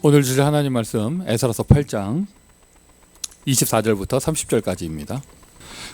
오늘 주실 하나님 말씀 에스라서 8장 24절부터 30절까지입니다.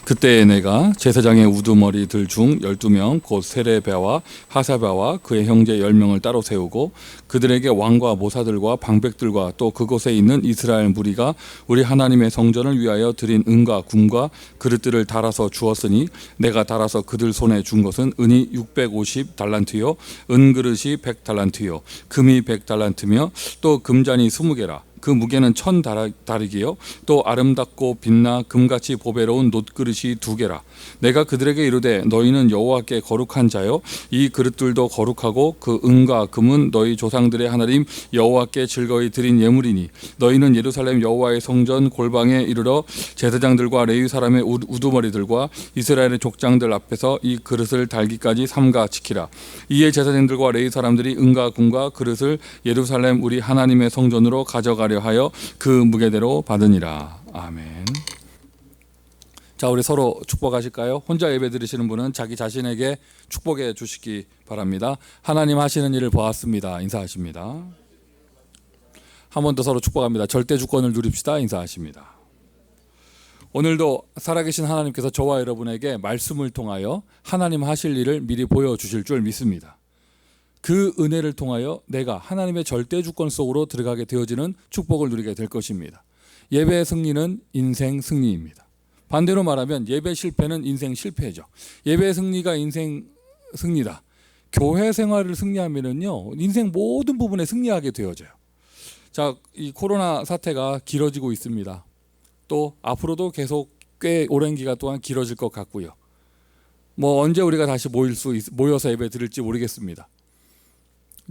그때에 내가 제사장의 우두머리들 중 12명 곧 세레베와 하사베와 그의 형제 10명을 따로 세우고 그들에게 왕과 모사들과 방백들과 또 그곳에 있는 이스라엘 무리가 우리 하나님의 성전을 위하여 드린 은과 금과 그릇들을 달아서 주었으니 내가 달아서 그들 손에 준 것은 은이 650달란트요 은그릇이 100달란트요 금이 100달란트며 또 금잔이 20개라. 그 무게는 1000다리기요 또 아름답고 빛나 금같이 보배로운 놋그릇이 2개라. 내가 그들에게 이르되 너희는 여호와께 거룩한 자요 이 그릇들도 거룩하고 그 은과 금은 너희 조상들의 하나님 여호와께 즐거이 드린 예물이니 너희는 예루살렘 여호와의 성전 골방에 이르러 제사장들과 레위 사람의 우두머리들과 이스라엘의 족장들 앞에서 이 그릇을 달기까지 삼가 지키라. 이에 제사장들과 레위 사람들이 은과 금과 그릇을 예루살렘 우리 하나님의 성전으로 가져가려 하여 그 무게대로 받으니라. 아멘. 자, 우리 서로 축복하실까요? 혼자 예배 드리시는 분은 자기 자신에게 축복해 주시기 바랍니다. 하나님 하시는 일을 보았습니다. 인사하십니다. 한 번 더 서로 축복합니다. 절대 주권을 누립시다. 인사하십니다. 오늘도 살아계신 하나님께서 저와 여러분에게 말씀을 통하여 하나님 하실 일을 미리 보여주실 줄 믿습니다. 그 은혜를 통하여 내가 하나님의 절대 주권 속으로 들어가게 되어지는 축복을 누리게 될 것입니다. 예배의 승리는 인생 승리입니다. 반대로 말하면 예배 실패는 인생 실패죠. 예배 승리가 인생 승리다. 교회 생활을 승리하면은요, 인생 모든 부분에 승리하게 되어져요. 자, 이 코로나 사태가 길어지고 있습니다. 또 앞으로도 계속 꽤 오랜 기간 동안 길어질 것 같고요. 뭐 언제 우리가 다시 모여서 예배 드릴지 모르겠습니다.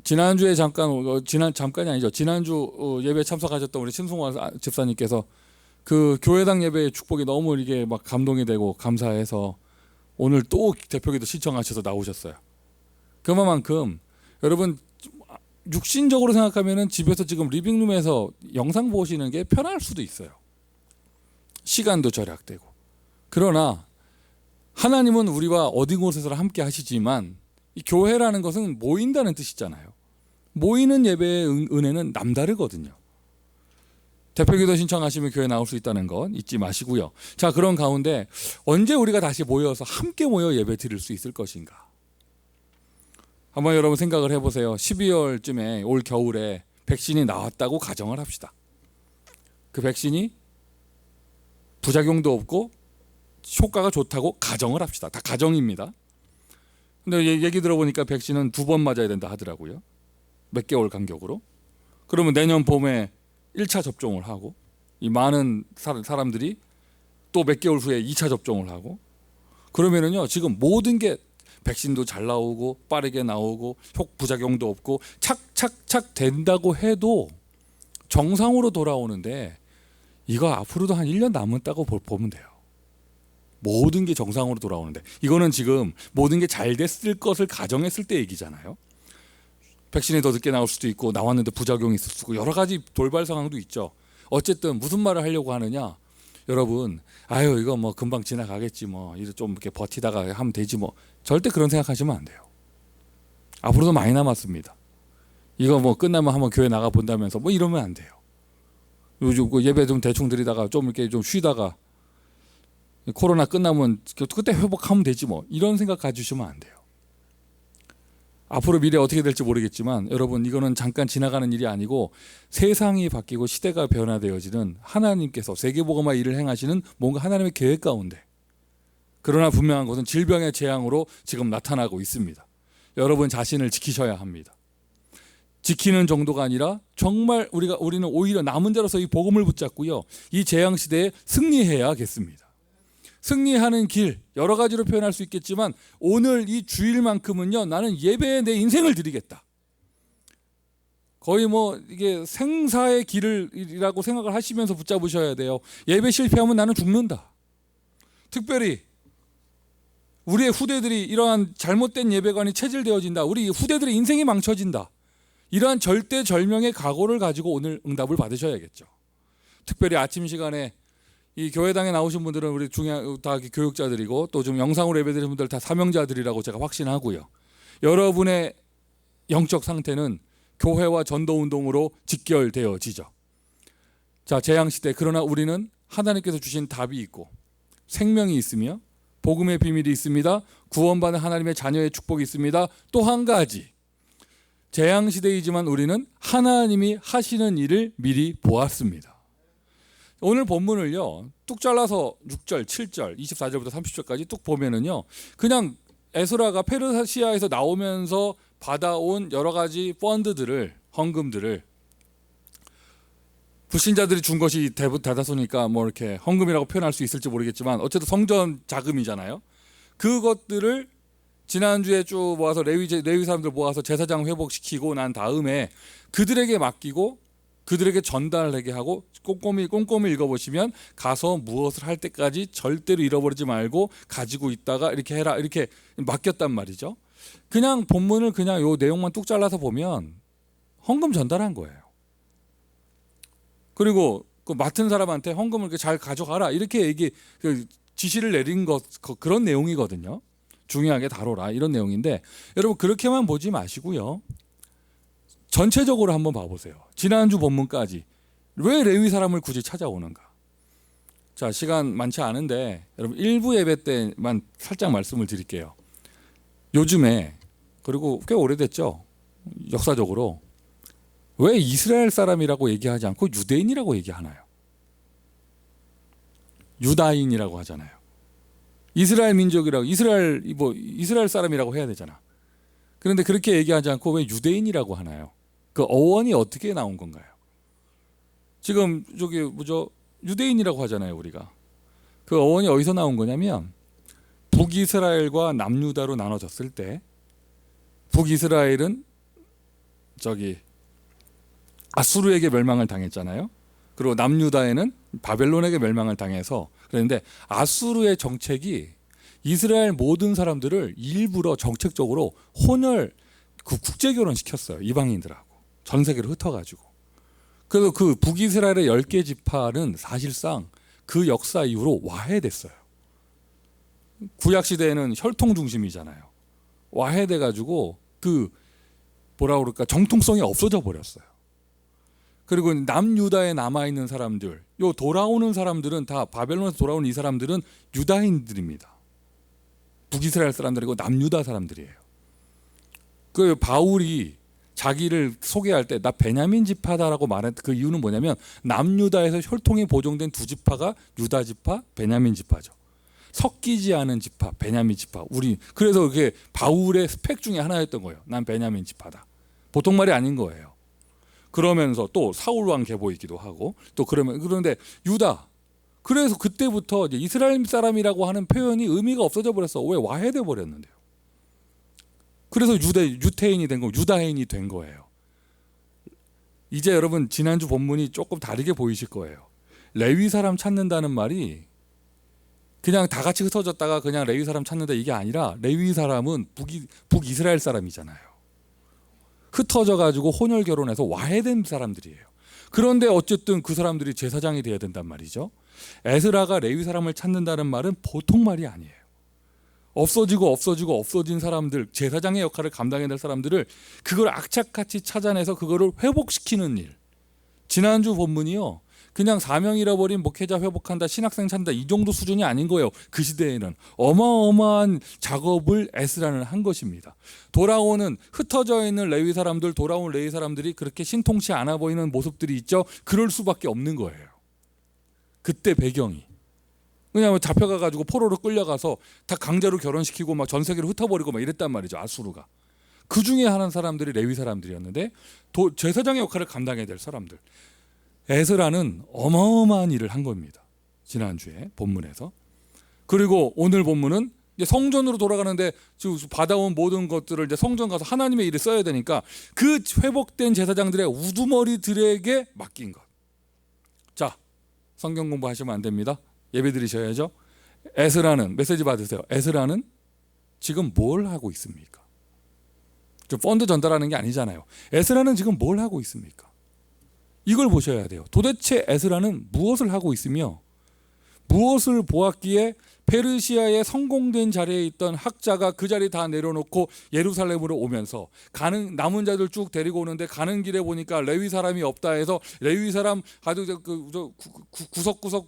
지난주에 잠깐이 아니죠. 지난주 예배 참석하셨던 우리 신송화 집사님께서 그 교회당 예배의 축복이 너무 이게 막 감동이 되고 감사해서 오늘 또 대표기도 신청하셔서 나오셨어요. 그만큼 여러분 육신적으로 생각하면은 집에서 지금 리빙룸에서 영상 보시는 게 편할 수도 있어요. 시간도 절약되고. 그러나 하나님은 우리와 어디 곳에서 함께 하시지만 이 교회라는 것은 모인다는 뜻이잖아요. 모이는 예배의 은혜는 남다르거든요. 대표기도 신청하시면 교회 나올 수 있다는 건 잊지 마시고요. 자, 그런 가운데 언제 우리가 다시 모여서 함께 모여 예배 드릴 수 있을 것인가? 한번 여러분 생각을 해보세요. 12월쯤에 올 겨울에 백신이 나왔다고 가정을 합시다. 그 백신이 부작용도 없고 효과가 좋다고 가정을 합시다. 다 가정입니다. 근데 얘기 들어보니까 백신은 2번 맞아야 된다 하더라고요. 몇 개월 간격으로. 그러면 내년 봄에 1차 접종을 하고 이 많은 사람들이 또 몇 개월 후에 2차 접종을 하고 그러면은요, 지금 모든 게 백신도 잘 나오고 빠르게 나오고 부작용도 없고 착착착 된다고 해도 정상으로 돌아오는데 이거 앞으로도 한 1년 남았다고 보면 돼요. 모든 게 정상으로 돌아오는데 이거는 지금 모든 게 잘 됐을 것을 가정했을 때 얘기잖아요. 백신이 더 늦게 나올 수도 있고 나왔는데 부작용이 있을 수도 있고 여러 가지 돌발 상황도 있죠. 어쨌든 무슨 말을 하려고 하느냐, 여러분 아유 이거 뭐 금방 지나가겠지 뭐 이제 좀 이렇게 버티다가 하면 되지 뭐 절대 그런 생각하시면 안 돼요. 앞으로도 많이 남았습니다. 이거 뭐 끝나면 한번 교회 나가 본다면서 뭐 이러면 안 돼요. 요즘 예배 좀 대충 드리다가 좀 이렇게 좀 쉬다가 코로나 끝나면 그때 회복하면 되지 뭐 이런 생각 가지시면 안 돼요. 앞으로 미래 어떻게 될지 모르겠지만 여러분 이거는 잠깐 지나가는 일이 아니고 세상이 바뀌고 시대가 변화되어지는 하나님께서 세계복음화 일을 행하시는 뭔가 하나님의 계획 가운데, 그러나 분명한 것은 질병의 재앙으로 지금 나타나고 있습니다. 여러분 자신을 지키셔야 합니다. 지키는 정도가 아니라 정말 우리는 오히려 남은 자로서 이 복음을 붙잡고요, 이 재앙 시대에 승리해야겠습니다. 승리하는 길 여러 가지로 표현할 수 있겠지만 오늘 이 주일만큼은요, 나는 예배에 내 인생을 드리겠다. 거의 뭐 이게 생사의 길이라고 생각을 하시면서 붙잡으셔야 돼요. 예배 실패하면 나는 죽는다. 특별히 우리의 후대들이 이러한 잘못된 예배관이 체질되어진다. 우리 후대들의 인생이 망쳐진다. 이러한 절대절명의 각오를 가지고 오늘 응답을 받으셔야겠죠. 특별히 아침 시간에 이 교회당에 나오신 분들은 우리 다 교육자들이고 또 좀 영상으로 예배드리는 분들 다 사명자들이라고 제가 확신하고요. 여러분의 영적 상태는 교회와 전도운동으로 직결되어지죠. 자, 재앙시대. 그러나 우리는 하나님께서 주신 답이 있고 생명이 있으며 복음의 비밀이 있습니다. 구원받은 하나님의 자녀의 축복이 있습니다. 또 한 가지, 재앙시대이지만 우리는 하나님이 하시는 일을 미리 보았습니다. 오늘 본문을요 뚝 잘라서 6절, 7절, 24절부터 30절까지 뚝 보면은요, 그냥 에스라가 페르시아에서 나오면서 받아온 여러 가지 펀드들을, 헌금들을, 불신자들이 준 것이 대다수니까 뭐 이렇게 헌금이라고 표현할 수 있을지 모르겠지만 어쨌든 성전 자금이잖아요. 그것들을 지난주에 쭉 모아서 레위 사람들 모아서 제사장 회복시키고 난 다음에 그들에게 맡기고 그들에게 전달하게 하고 꼼꼼히 읽어보시면 가서 무엇을 할 때까지 절대로 잃어버리지 말고 가지고 있다가 이렇게 해라 이렇게 맡겼단 말이죠. 그냥 본문을 그냥 요 내용만 뚝 잘라서 보면 헌금 전달한 거예요. 그리고 그 맡은 사람한테 헌금을 이렇게 잘 가져가라 이렇게 지시를 내린 그런 내용이거든요. 중요하게 다뤄라 이런 내용인데, 여러분 그렇게만 보지 마시고요, 전체적으로 한번 봐보세요. 지난주 본문까지 왜 레위 사람을 굳이 찾아오는가. 자, 시간 많지 않은데 여러분 일부 예배 때만 살짝 말씀을 드릴게요. 요즘에, 그리고 꽤 오래됐죠, 역사적으로 왜 이스라엘 사람이라고 얘기하지 않고 유대인이라고 얘기하나요? 유다인이라고 하잖아요. 이스라엘 민족이라고, 이스라엘 사람이라고 해야 되잖아. 그런데 그렇게 얘기하지 않고 왜 유대인이라고 하나요? 그 어원이 어떻게 나온 건가요? 지금 유대인이라고 하잖아요, 우리가. 그 어원이 어디서 나온 거냐면 북이스라엘과 남유다로 나눠졌을 때 북이스라엘은 아수르에게 멸망을 당했잖아요. 그리고 남유다에는 바벨론에게 멸망을 당해서, 그런데 아수르의 정책이 이스라엘 모든 사람들을 일부러 정책적으로 국제 결혼시켰어요. 이방인들하고 전 세계로 흩어가지고. 그래서 그 북이스라엘의 10개 지파는 사실상 그 역사 이후로 와해됐어요. 구약시대에는 혈통 중심이잖아요. 와해돼가지고 정통성이 없어져 버렸어요. 그리고 남유다에 남아있는 사람들, 돌아오는 사람들은 다 바벨론에서 돌아온 이 사람들은 유다인들입니다. 북이스라엘 사람들이고 남유다 사람들이에요. 그 바울이 자기를 소개할 때 나 베냐민 지파다라고 말한 그 이유는 뭐냐면 남유다에서 혈통이 보존된 두 지파가 유다 지파, 베냐민 지파죠. 섞이지 않은 지파, 베냐민 지파. 그래서 그게 바울의 스펙 중에 하나였던 거예요. 난 베냐민 지파다. 보통 말이 아닌 거예요. 그러면서 또 사울 왕 계보이기도 하고 그런데 유다. 그래서 그때부터 이제 이스라엘 사람이라고 하는 표현이 의미가 없어져 버렸어. 왜? 와해돼 버렸는데요. 그래서 유태인이 된 거고 유다인이 된 거예요. 이제 여러분 지난주 본문이 조금 다르게 보이실 거예요. 레위 사람 찾는다는 말이 그냥 다 같이 흩어졌다가 그냥 레위 사람 찾는다 이게 아니라, 레위 사람은 북이스라엘 사람이잖아요. 흩어져 가지고 혼혈 결혼해서 와해된 사람들이에요. 그런데 어쨌든 그 사람들이 제사장이 돼야 된단 말이죠. 에스라가 레위 사람을 찾는다는 말은 보통 말이 아니에요. 없어진 사람들, 제사장의 역할을 감당해야 될 사람들을 그걸 악착같이 찾아내서 그거를 회복시키는 일. 지난주 본문이요, 그냥 사명 잃어버린 목회자 회복한다, 신학생 찾는다 이 정도 수준이 아닌 거예요. 그 시대에는 어마어마한 작업을 에스라는 한 것입니다. 흩어져 있는 레위 사람들, 돌아온 레위 사람들이 그렇게 신통치 않아 보이는 모습들이 있죠. 그럴 수밖에 없는 거예요. 그때 배경이. 그냥 잡혀가가지고 포로로 끌려가서 다 강제로 결혼시키고 막 전 세계로 흩어버리고 막 이랬단 말이죠. 아수르가. 그 중에 하는 사람들이 레위 사람들이었는데 제사장의 역할을 감당해야 될 사람들. 에스라는 어마어마한 일을 한 겁니다. 지난주에 본문에서. 그리고 오늘 본문은 이제 성전으로 돌아가는데 받아온 모든 것들을 이제 성전 가서 하나님의 일에 써야 되니까 그 회복된 제사장들의 우두머리들에게 맡긴 것. 자, 성경 공부하시면 안 됩니다. 예배 드리셔야죠. 에스라는, 메시지 받으세요. 에스라는 지금 뭘 하고 있습니까? 펀드 전달하는 게 아니잖아요. 에스라는 지금 뭘 하고 있습니까? 이걸 보셔야 돼요. 도대체 에스라는 무엇을 하고 있으며 무엇을 보았기에 페르시아의 성공된 자리에 있던 학자가 그 자리 다 내려놓고 예루살렘으로 오면서 남은 자들 쭉 데리고 오는데 가는 길에 보니까 레위 사람이 없다 해서 레위 사람 아주 구석구석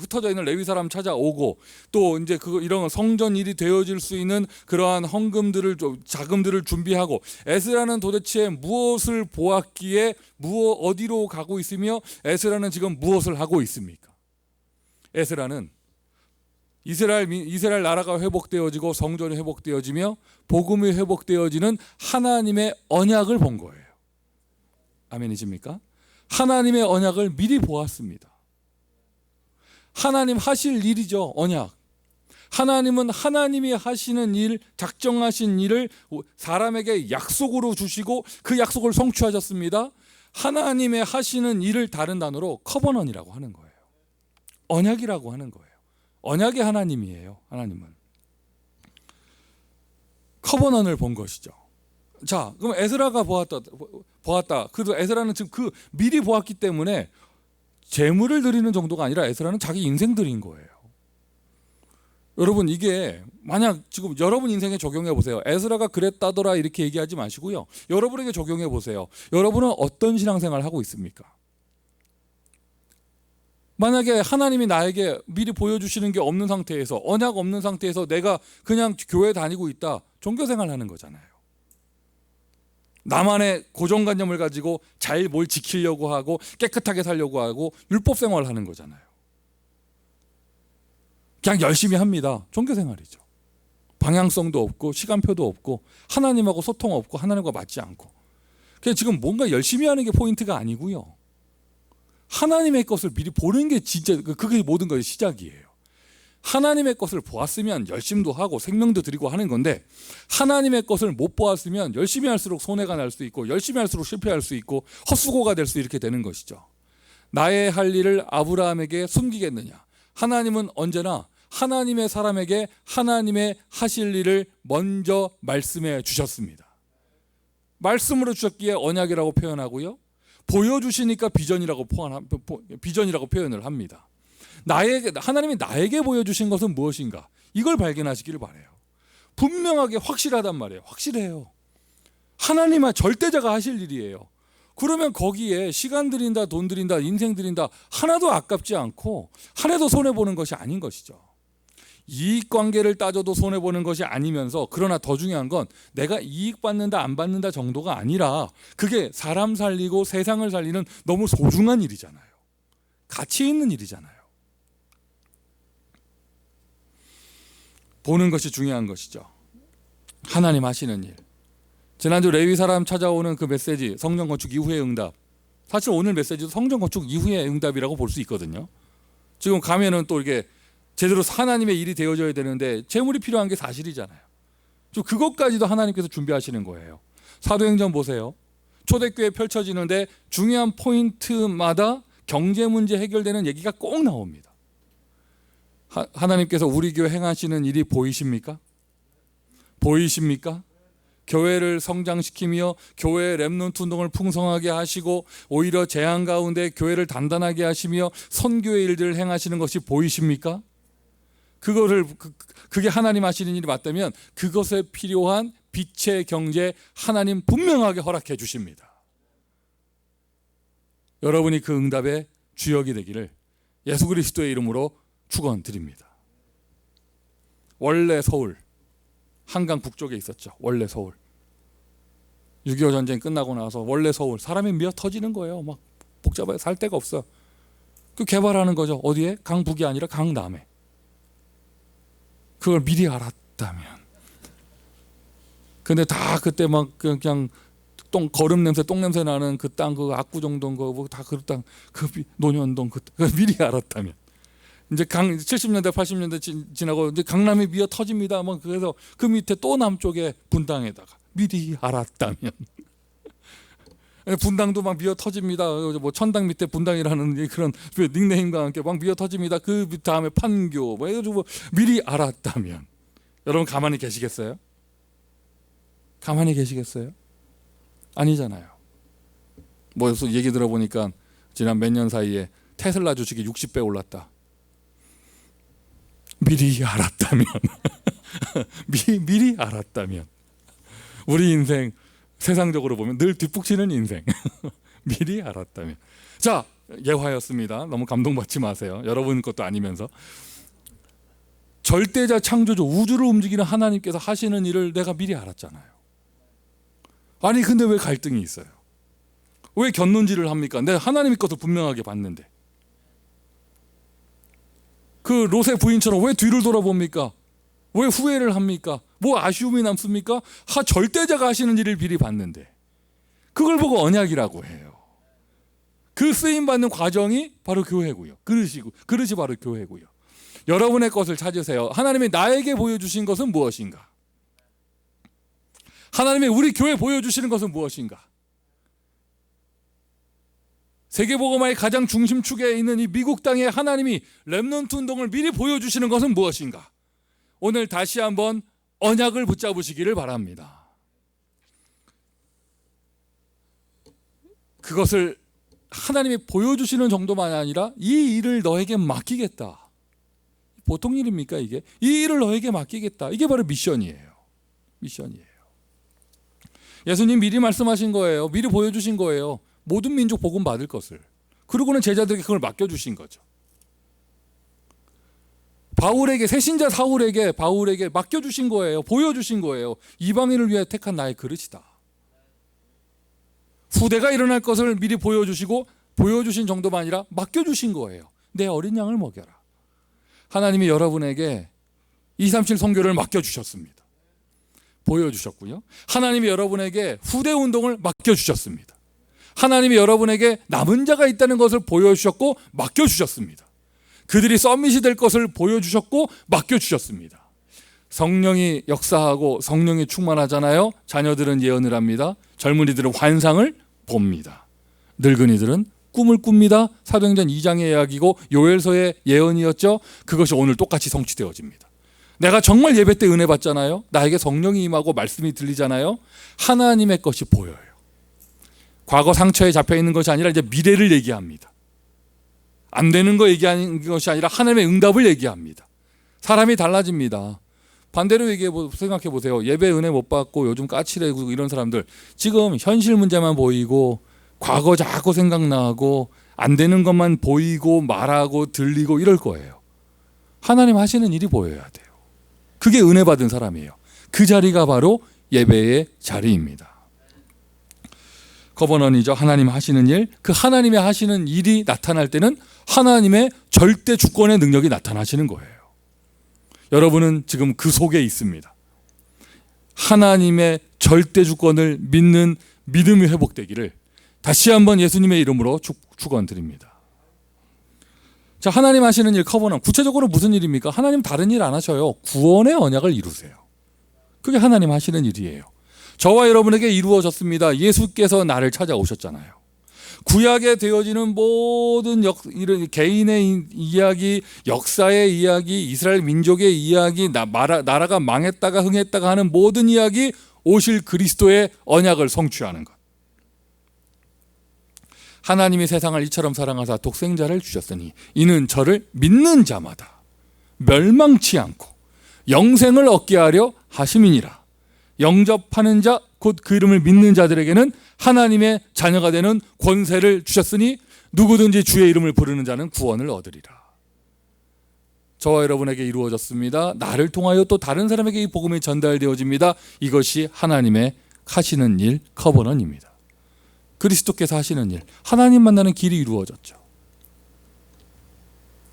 흩어져 있는 레위 사람 찾아오고, 또 이제 이런 성전 일이 되어질 수 있는 그러한 헌금들을 자금들을 준비하고, 에스라는 도대체 무엇을 보았기에 어디로 가고 있으며 에스라는 지금 무엇을 하고 있습니까? 에스라는 이스라엘 나라가 회복되어지고 성전이 회복되어지며 복음이 회복되어지는 하나님의 언약을 본 거예요. 아멘이십니까? 하나님의 언약을 미리 보았습니다. 하나님 하실 일이죠, 언약. 하나님은 하나님이 하시는 일, 작정하신 일을 사람에게 약속으로 주시고 그 약속을 성취하셨습니다. 하나님의 하시는 일을 다른 단어로 커버넌이라고 하는 거예요. 언약이라고 하는 거예요. 언약의 하나님이에요. 하나님은 커버넌을 본 것이죠. 자, 그럼 에스라가 보았다. 그래도 에스라는 지금 미리 보았기 때문에 재물을 드리는 정도가 아니라 에스라는 자기 인생 드린 거예요. 여러분, 이게 만약 지금 여러분 인생에 적용해 보세요. 에스라가 그랬다더라 이렇게 얘기하지 마시고요. 여러분에게 적용해 보세요. 여러분은 어떤 신앙생활을 하고 있습니까? 만약에 하나님이 나에게 미리 보여주시는 게 없는 상태에서, 언약 없는 상태에서 내가 그냥 교회 다니고 있다, 종교생활 하는 거잖아요. 나만의 고정관념을 가지고 잘 뭘 지키려고 하고 깨끗하게 살려고 하고 율법생활을 하는 거잖아요. 그냥 열심히 합니다. 종교생활이죠. 방향성도 없고 시간표도 없고 하나님하고 소통 없고 하나님과 맞지 않고. 그냥 지금 뭔가 열심히 하는 게 포인트가 아니고요. 하나님의 것을 미리 보는 게 진짜 그게 모든 것의 시작이에요. 하나님의 것을 보았으면 열심도 하고 생명도 드리고 하는 건데, 하나님의 것을 못 보았으면 열심히 할수록 손해가 날 수 있고 열심히 할수록 실패할 수 있고 헛수고가 될 수 이렇게 되는 것이죠. 나의 할 일을 아브라함에게 숨기겠느냐? 하나님은 언제나 하나님의 사람에게 하나님의 하실 일을 먼저 말씀해 주셨습니다. 말씀으로 주셨기에 언약이라고 표현하고요. 보여주시니까 비전이라고 표현을 합니다. 하나님이 나에게 보여주신 것은 무엇인가? 이걸 발견하시기를 바라요. 분명하게 확실하단 말이에요. 확실해요. 하나님은 절대자가 하실 일이에요. 그러면 거기에 시간 들인다, 돈 들인다, 인생 들인다 하나도 아깝지 않고 하나도 손해보는 것이 아닌 것이죠. 이익관계를 따져도 손해보는 것이 아니면서, 그러나 더 중요한 건 내가 이익 받는다 안 받는다 정도가 아니라 그게 사람 살리고 세상을 살리는 너무 소중한 일이잖아요. 가치 있는 일이잖아요. 보는 것이 중요한 것이죠. 하나님 하시는 일. 지난주 레위 사람 찾아오는 그 메시지, 성전 건축 이후의 응답. 사실 오늘 메시지도 성전 건축 이후의 응답이라고 볼 수 있거든요. 지금 가면은 또 이렇게 제대로 하나님의 일이 되어져야 되는데 재물이 필요한 게 사실이잖아요. 좀 그것까지도 하나님께서 준비하시는 거예요. 사도행전 보세요. 초대교회 펼쳐지는데 중요한 포인트마다 경제 문제 해결되는 얘기가 꼭 나옵니다. 하나님께서 우리 교회 행하시는 일이 보이십니까? 보이십니까? 교회를 성장시키며 교회의 렘넌트 운동을 풍성하게 하시고 오히려 재앙 가운데 교회를 단단하게 하시며 선교의 일들을 행하시는 것이 보이십니까? 그게 하나님 하시는 일이 맞다면 그것에 필요한 빛의 경제 하나님 분명하게 허락해 주십니다. 여러분이 그 응답의 주역이 되기를 예수 그리스도의 이름으로 축원드립니다. 원래 서울 한강 북쪽에 있었죠. 원래 서울. 6.25 전쟁 끝나고 나서 원래 서울 사람이 미어 터지는 거예요. 막 복잡하게 살 데가 없어. 그 개발하는 거죠. 어디에? 강북이 아니라 강남에. 그걸 미리 알았다면. 근데 다 그때 막 그냥 거름 냄새, 똥 냄새 나는 그 땅, 그 압구정동 거 다 그 땅, 그 논현동 그 미리 알았다면. 이제 70년대, 80년대 지나고 이제 강남이 미어 터집니다. 뭐 그래서 그 밑에 또 남쪽에 분당에다가 미리 알았다면. 분당도 막 미어 터집니다. 뭐 천당 밑에 분당이라는 그런 닉네임과 함께 막 미어 터집니다. 그 다음에 판교 뭐 해가지고 미리 알았다면. 여러분 가만히 계시겠어요? 가만히 계시겠어요? 아니잖아요. 뭐 얘기 들어보니까 지난 몇 년 사이에 테슬라 주식이 60배 올랐다. 미리 알았다면 미리 알았다면 우리 인생 세상적으로 보면 늘 뒷북치는 인생 미리 알았다면. 자, 예화였습니다. 너무 감동받지 마세요. 여러분 것도 아니면서. 절대자 창조주 우주를 움직이는 하나님께서 하시는 일을 내가 미리 알았잖아요. 아니 근데 왜 갈등이 있어요? 왜 곁눈질을 합니까? 내가 하나님의 것을 분명하게 봤는데. 그 롯의 부인처럼 왜 뒤를 돌아봅니까? 왜 후회를 합니까? 뭐 아쉬움이 남습니까? 절대자가 하시는 일을 미리 봤는데 그걸 보고 언약이라고 해요. 그 쓰임받는 과정이 바로 교회고요. 그릇이 바로 교회고요. 여러분의 것을 찾으세요. 하나님이 나에게 보여주신 것은 무엇인가? 하나님이 우리 교회 보여주시는 것은 무엇인가? 세계복음화의 가장 중심축에 있는 이 미국 땅에 하나님이 렘넌트 운동을 미리 보여주시는 것은 무엇인가? 오늘 다시 한번 언약을 붙잡으시기를 바랍니다. 그것을 하나님이 보여주시는 정도만 아니라 이 일을 너에게 맡기겠다. 보통 일입니까 이게? 이 일을 너에게 맡기겠다. 이게 바로 미션이에요. 미션이에요. 예수님 미리 말씀하신 거예요. 미리 보여주신 거예요. 모든 민족 복음 받을 것을. 그리고는 제자들에게 그걸 맡겨주신 거죠. 새신자 바울에게 맡겨주신 거예요. 보여주신 거예요. 이방인을 위해 택한 나의 그릇이다. 후대가 일어날 것을 미리 보여주시고 보여주신 정도만 아니라 맡겨주신 거예요. 내 어린 양을 먹여라. 하나님이 여러분에게 237 선교를 맡겨주셨습니다. 보여주셨고요. 하나님이 여러분에게 후대 운동을 맡겨주셨습니다. 하나님이 여러분에게 남은 자가 있다는 것을 보여주셨고 맡겨주셨습니다. 그들이 서밋이 될 것을 보여주셨고 맡겨주셨습니다. 성령이 역사하고 성령이 충만하잖아요. 자녀들은 예언을 합니다. 젊은이들은 환상을 봅니다. 늙은이들은 꿈을 꿉니다. 사도행전 2장의 이야기고 요엘서의 예언이었죠. 그것이 오늘 똑같이 성취되어집니다. 내가 정말 예배 때 은혜 받잖아요. 나에게 성령이 임하고 말씀이 들리잖아요. 하나님의 것이 보여요. 과거 상처에 잡혀있는 것이 아니라 이제 미래를 얘기합니다. 안 되는 거 얘기하는 것이 아니라 하나님의 응답을 얘기합니다. 사람이 달라집니다. 반대로 생각해 보세요. 예배 은혜 못 받고 요즘 까칠해고 이런 사람들 지금 현실 문제만 보이고 과거 자꾸 생각나고 안 되는 것만 보이고 말하고 들리고 이럴 거예요. 하나님 하시는 일이 보여야 돼요. 그게 은혜 받은 사람이에요. 그 자리가 바로 예배의 자리입니다. 커버넌이죠. 하나님 하시는 일. 그 하나님의 하시는 일이 나타날 때는 하나님의 절대 주권의 능력이 나타나시는 거예요. 여러분은 지금 그 속에 있습니다. 하나님의 절대 주권을 믿는 믿음이 회복되기를 다시 한번 예수님의 이름으로 축원드립니다. 자, 하나님 하시는 일 커버넌 구체적으로 무슨 일입니까? 하나님 다른 일 안 하셔요. 구원의 언약을 이루세요. 그게 하나님 하시는 일이에요. 저와 여러분에게 이루어졌습니다. 예수께서 나를 찾아오셨잖아요. 구약에 되어지는 모든 이런 개인의 이야기, 역사의 이야기, 이스라엘 민족의 이야기, 나라가 망했다가 흥했다가 하는 모든 이야기, 오실 그리스도의 언약을 성취하는 것. 하나님이 세상을 이처럼 사랑하사 독생자를 주셨으니 이는 저를 믿는 자마다 멸망치 않고 영생을 얻게 하려 하심이니라. 영접하는 자 곧 그 이름을 믿는 자들에게는 하나님의 자녀가 되는 권세를 주셨으니 누구든지 주의 이름을 부르는 자는 구원을 얻으리라. 저와 여러분에게 이루어졌습니다. 나를 통하여 또 다른 사람에게 이 복음이 전달되어집니다. 이것이 하나님의 하시는 일 커버넌입니다. 그리스도께서 하시는 일, 하나님 만나는 길이 이루어졌죠.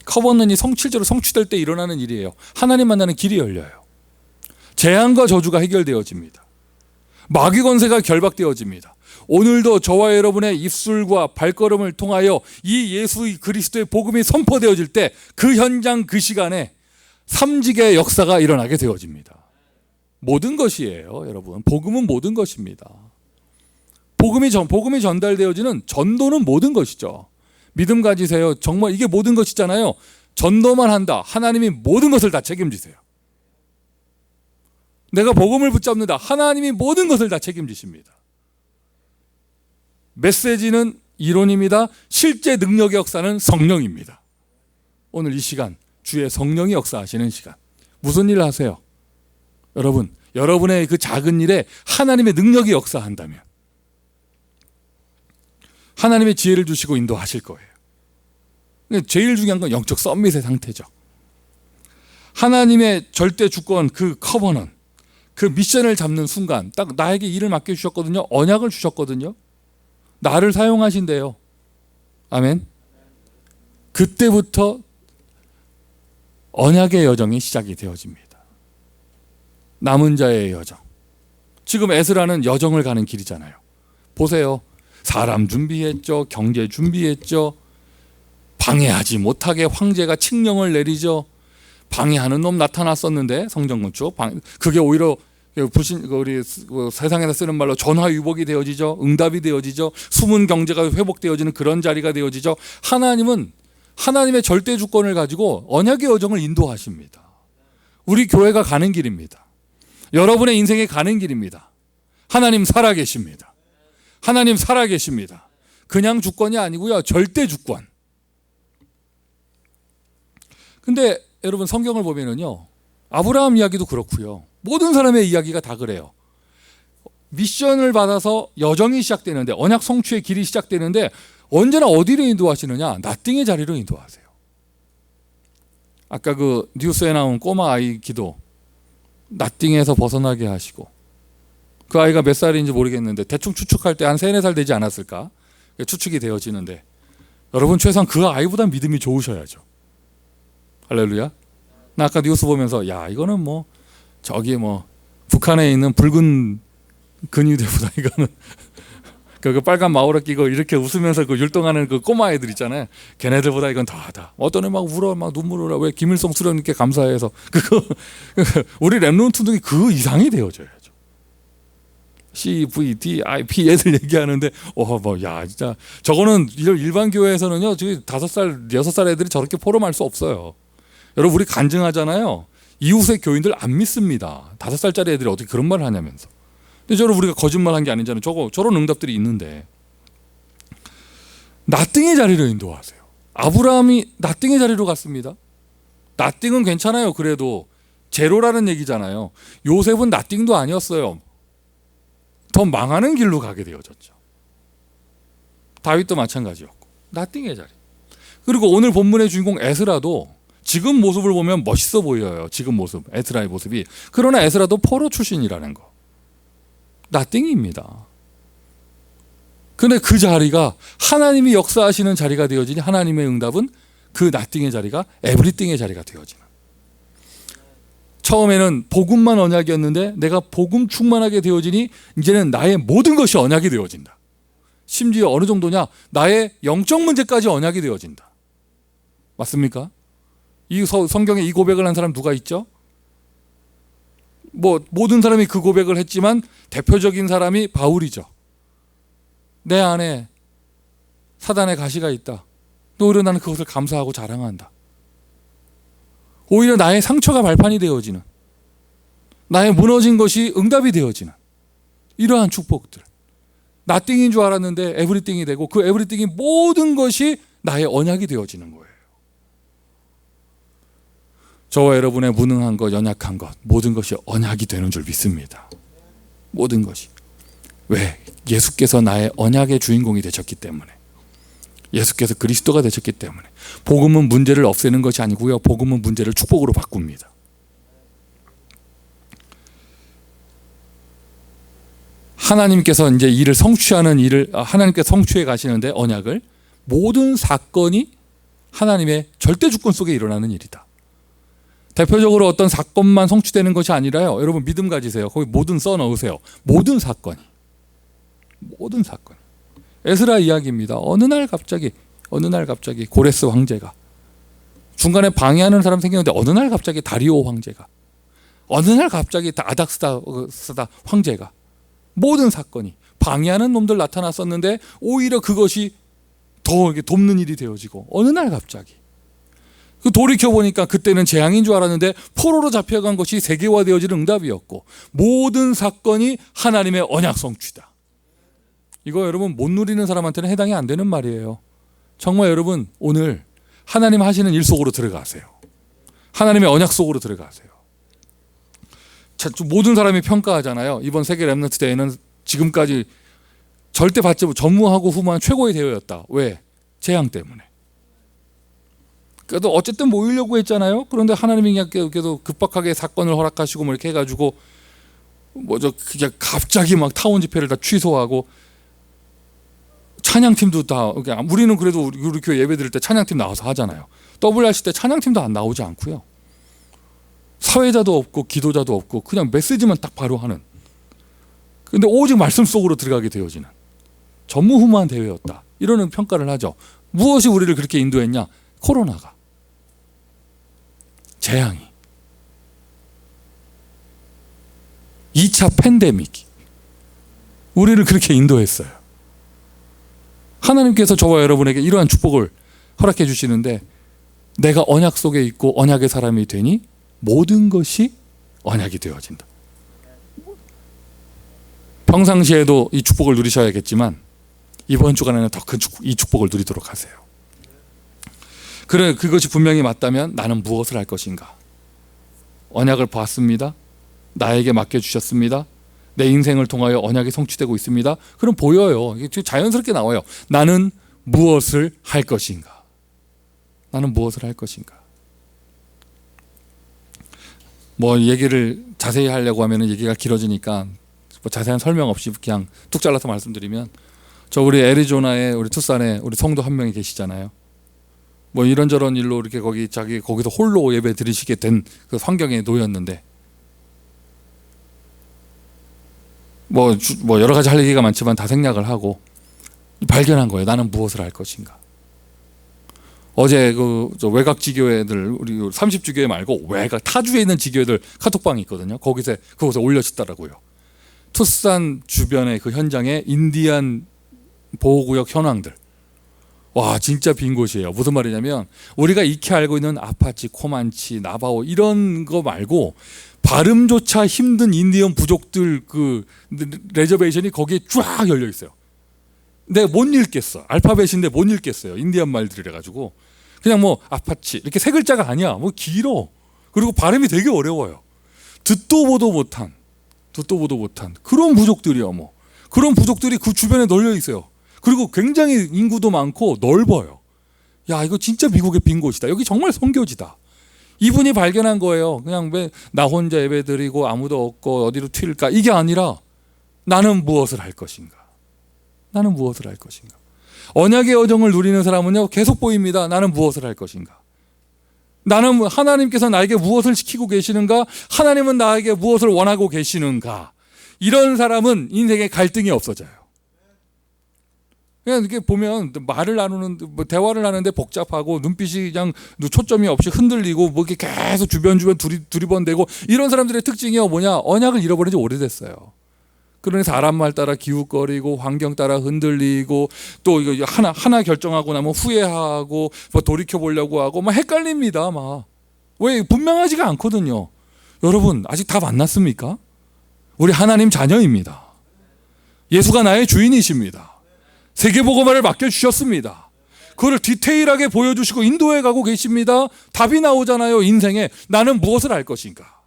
커버넌이 실제로 성취될 때 일어나는 일이에요. 하나님 만나는 길이 열려요. 재앙과 저주가 해결되어집니다. 마귀 권세가 결박되어집니다. 오늘도 저와 여러분의 입술과 발걸음을 통하여 이 예수 그리스도의 복음이 선포되어질 때 그 현장 그 시간에 삼직의 역사가 일어나게 되어집니다. 모든 것이에요, 여러분. 복음은 모든 것입니다. 복음이 전달되어지는 전도는 모든 것이죠. 믿음 가지세요. 정말 이게 모든 것이잖아요. 전도만 한다. 하나님이 모든 것을 다 책임지세요. 내가 복음을 붙잡는다. 하나님이 모든 것을 다 책임지십니다. 메시지는 이론입니다. 실제 능력의 역사는 성령입니다. 오늘 이 시간 주의 성령이 역사하시는 시간. 무슨 일을 하세요? 여러분, 여러분의 그 작은 일에 하나님의 능력이 역사한다면 하나님의 지혜를 주시고 인도하실 거예요. 제일 중요한 건 영적 썸밋의 상태죠. 하나님의 절대 주권, 그 커버넌, 그 미션을 잡는 순간 딱 나에게 일을 맡겨주셨거든요. 언약을 주셨거든요. 나를 사용하신대요. 아멘. 그때부터 언약의 여정이 시작이 되어집니다. 남은 자의 여정. 지금 에스라는 여정을 가는 길이잖아요. 보세요. 사람 준비했죠. 경제 준비했죠. 방해하지 못하게 황제가 칙령을 내리죠. 방해하는 놈 나타났었는데 성전 건축. 그게 오히려 우리 세상에서 쓰는 말로 전화위복이 되어지죠. 응답이 되어지죠. 숨은 경제가 회복되어지는 그런 자리가 되어지죠. 하나님은 하나님의 절대 주권을 가지고 언약의 여정을 인도하십니다. 우리 교회가 가는 길입니다. 여러분의 인생에 가는 길입니다. 하나님 살아계십니다. 하나님 살아계십니다. 그냥 주권이 아니고요. 절대 주권. 근데 여러분 성경을 보면은요. 아브라함 이야기도 그렇고요. 모든 사람의 이야기가 다 그래요. 미션을 받아서 여정이 시작되는데 언약 성취의 길이 시작되는데 언제나 어디로 인도하시느냐? 나띵의 자리로 인도하세요. 아까 그 뉴스에 나온 꼬마 아이 기도 나띵에서 벗어나게 하시고 그 아이가 몇 살인지 모르겠는데 대충 추측할 때 한 3, 4살 되지 않았을까? 추측이 되어지는데 여러분 최소한 그 아이보다 믿음이 좋으셔야죠. 할렐루야. 나 아까 뉴스 보면서 야 이거는 뭐 저기 뭐 북한에 있는 붉은 근위대보다 이거는 그 빨간 마우라 끼고 이렇게 웃으면서 그 율동하는 그 꼬마 애들 있잖아요. 걔네들보다 이건 더하다. 어떤 애 막 울어 막 눈물 흘려. 왜 김일성 수령님께 감사해서 그거 우리 랩런트들이 그 이상이 되어져야죠. CVDIP 애들 얘기하는데 야 진짜 저거는 일반 교회에서는요. 저기 5살 6살 애들이 저렇게 포럼할 수 없어요. 여러분 우리 간증하잖아요. 이웃의 교인들 안 믿습니다. 5살짜리 애들이 어떻게 그런 말을 하냐면서. 근데 저는 우리가 거짓말한 게 아니잖아요. 저런 응답들이 있는데 나띵의 자리로 인도하세요. 아브라함이 나띵의 자리로 갔습니다. 나띵은 괜찮아요. 그래도 제로라는 얘기잖아요. 요셉은 나띵도 아니었어요. 더 망하는 길로 가게 되어졌죠. 다윗도 마찬가지였고 나띵의 자리. 그리고 오늘 본문의 주인공 에스라도 지금 모습을 보면 멋있어 보여요. 지금 모습, 에스라의 모습이. 그러나 에스라도 포로 출신이라는 거. 나띵입니다. 근데 그 자리가 하나님이 역사하시는 자리가 되어지니 하나님의 응답은 그 나띵의 자리가 에브리띵의 자리가 되어지는. 처음에는 복음만 언약이었는데 내가 복음 충만하게 되어지니 이제는 나의 모든 것이 언약이 되어진다. 심지어 어느 정도냐? 나의 영적 문제까지 언약이 되어진다. 맞습니까? 이 성경에 이 고백을 한 사람 누가 있죠? 뭐 모든 사람이 그 고백을 했지만 대표적인 사람이 바울이죠. 내 안에 사단의 가시가 있다. 오히려 나는 그것을 감사하고 자랑한다. 오히려 나의 상처가 발판이 되어지는, 나의 무너진 것이 응답이 되어지는 이러한 축복들. 나띵인 줄 알았는데 에브리띵이 되고 그 에브리띵이 모든 것이 나의 언약이 되어지는 거예요. 저와 여러분의 무능한 것, 연약한 것, 모든 것이 언약이 되는 줄 믿습니다. 모든 것이. 왜? 예수께서 나의 언약의 주인공이 되셨기 때문에. 예수께서 그리스도가 되셨기 때문에. 복음은 문제를 없애는 것이 아니고요. 복음은 문제를 축복으로 바꿉니다. 하나님께서 이제 일을 성취하는 일을 하나님께서 성취해 가시는데 언약을 모든 사건이 하나님의 절대 주권 속에 일어나는 일이다. 대표적으로 어떤 사건만 성취되는 것이 아니라요. 여러분 믿음 가지세요. 거기 모든 써 넣으세요. 모든 사건이. 에스라 이야기입니다. 어느 날 갑자기 고레스 황제가, 중간에 방해하는 사람 생겼는데 어느 날 갑자기 다리오 황제가, 어느 날 갑자기 아닥스다 황제가, 모든 사건이 방해하는 놈들 나타났었는데 오히려 그것이 더 돕는 일이 되어지고 어느 날 갑자기 돌이켜보니까 그때는 재앙인 줄 알았는데 포로로 잡혀간 것이 세계화되어지는 응답이었고 모든 사건이 하나님의 언약 성취다. 이거 여러분 못 누리는 사람한테는 해당이 안 되는 말이에요. 정말 여러분 오늘 하나님 하시는 일 속으로 들어가세요. 하나님의 언약 속으로 들어가세요. 모든 사람이 평가하잖아요. 이번 세계 렘넌트 대회는 지금까지 절대 받지 못, 전무하고 후무한 최고의 대회였다. 왜? 재앙 때문에. 그래도 어쨌든 모이려고 했잖아요. 그런데 하나님이 그냥 급박하게 사건을 허락하시고 뭐 이렇게 해가지고 그냥 갑자기 막 타운 집회를 다 취소하고 찬양팀도 다, 우리는 그래도 우리 교회 예배 드릴 때 찬양팀 나와서 하잖아요. WRC 때 찬양팀도 안 나오지 않고요. 사회자도 없고 기도자도 없고 그냥 메시지만 딱 바로 하는. 근데 오직 말씀 속으로 들어가게 되어지는 전무후무한 대회였다. 이러는 평가를 하죠. 무엇이 우리를 그렇게 인도했냐? 코로나가. 재앙이. 2차 팬데믹이 우리를 그렇게 인도했어요. 하나님께서 저와 여러분에게 이러한 축복을 허락해 주시는데 내가 언약 속에 있고 언약의 사람이 되니 모든 것이 언약이 되어진다. 평상시에도 이 축복을 누리셔야겠지만 이번 주간에는 더 큰 이 축복을 누리도록 하세요. 그래, 그것이 분명히 맞다면 나는 무엇을 할 것인가? 언약을 봤습니다. 나에게 맡겨주셨습니다. 내 인생을 통하여 언약이 성취되고 있습니다. 그럼 보여요. 이게 자연스럽게 나와요. 나는 무엇을 할 것인가? 나는 무엇을 할 것인가? 뭐 얘기를 자세히 하려고 하면 얘기가 길어지니까 뭐 자세한 설명 없이 그냥 뚝 잘라서 말씀드리면, 저 우리 애리조나에 우리 투싼에 우리 성도 한 명이 계시잖아요. 뭐 이런저런 일로 이렇게 거기서 홀로 예배 드리시게 된 그 환경에 놓였는데 뭐 여러 가지 할 얘기가 많지만 다 생략을 하고 발견한 거예요. 나는 무엇을 할 것인가. 어제 저 외곽 지교회들, 우리 30주교회 말고 외곽 타주에 있는 지교회들 카톡방이 있거든요. 그곳에 올려졌더라고요. 투싼 주변의 그 현장에 인디안 보호구역 현황들. 와, 진짜 빈 곳이에요. 무슨 말이냐면 우리가 익히 알고 있는 아파치, 코만치, 나바오 이런 거 말고 발음조차 힘든 인디언 부족들 그 레저베이션이 거기에 쫙 열려 있어요. 근데 못 읽겠어. 알파벳인데 못 읽겠어요. 인디언 말들이라 가지고 그냥 뭐 아파치 이렇게 세 글자가 아니야. 뭐 길어. 그리고 발음이 되게 어려워요. 듣도 보도 못한 그런 부족들이요. 뭐 그런 부족들이 그 주변에 널려 있어요. 그리고 굉장히 인구도 많고 넓어요. 야, 이거 진짜 미국의 빈 곳이다. 여기 정말 선교지다. 이분이 발견한 거예요. 그냥 왜 나 혼자 예배드리고 아무도 없고 어디로 튈까? 이게 아니라 나는 무엇을 할 것인가? 나는 무엇을 할 것인가? 언약의 여정을 누리는 사람은요 계속 보입니다. 나는 무엇을 할 것인가? 나는 하나님께서 나에게 무엇을 시키고 계시는가? 하나님은 나에게 무엇을 원하고 계시는가? 이런 사람은 인생에 갈등이 없어져요. 그냥 이렇게 보면 말을 나누는, 대화를 하는데 복잡하고 눈빛이 그냥 초점이 없이 흔들리고 뭐 이렇게 계속 주변 두리번대고 이런 사람들의 특징이 뭐냐? 언약을 잃어버린 지 오래됐어요. 그러니 사람 말 따라 기웃거리고 환경 따라 흔들리고 또 이거 하나 결정하고 나면 후회하고 뭐 돌이켜 보려고 하고 막 헷갈립니다. 막 왜 분명하지가 않거든요. 여러분 아직 다 만났습니까? 우리 하나님 자녀입니다. 예수가 나의 주인이십니다. 세계복음화를 맡겨주셨습니다. 그걸 디테일하게 보여주시고 인도해 가고 계십니다. 답이 나오잖아요. 인생에 나는 무엇을 할 것인가.